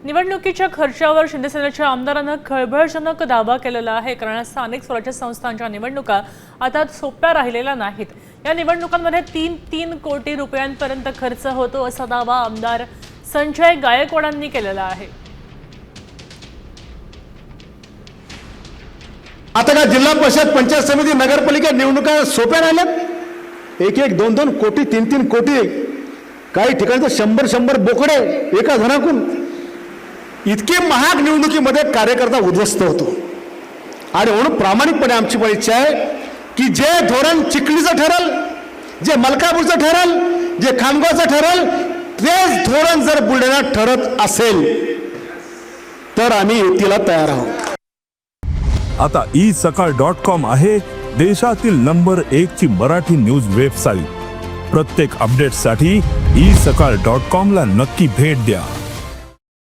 निवडणुकीच्या खर्चावर शिंदेसेनेच्या आमदारांना खळबळजनक दावा केलेला आहे, कारण स्थानिक स्वराज्य संस्थांच्या निवडणुका आता सोप्या राहिलेल्या नाहीत। या निवडणुकांमध्ये 3 कोटी रुपयांपर्यंत खर्च होतो असा दावा आमदार संजय गायकवाडांनी केलेला आहे। आता का जिल्हा परिषद, पंचायत समिती, नगरपालिका निवडणुका सोप्या राहिल्यात? 1-2 कोटी, 3 कोटी, काही ठिकाणी 100 बोकडे एका धनाकून। इतके महाग निवडणुकीमध्ये कार्यकर्ता उद्ध्वस्त होतो। आणि म्हणून प्रामाणिकपणे आमची पण इच्छा आहे की जे धोरण चिखलीचं ठरल, जे मलकापूरचं ठरल, जे खामगावचं ठरल, तेच धोरण जर बुलढाण्यात ठरत असेल तर आम्ही युतीला तयार आहोत। आता isakal.com आहे देशातील नंबर 1 ची मराठी न्यूज वेबसाईट। प्रत्येक अपडेटसाठी isakal.com ला नक्की भेट द्या।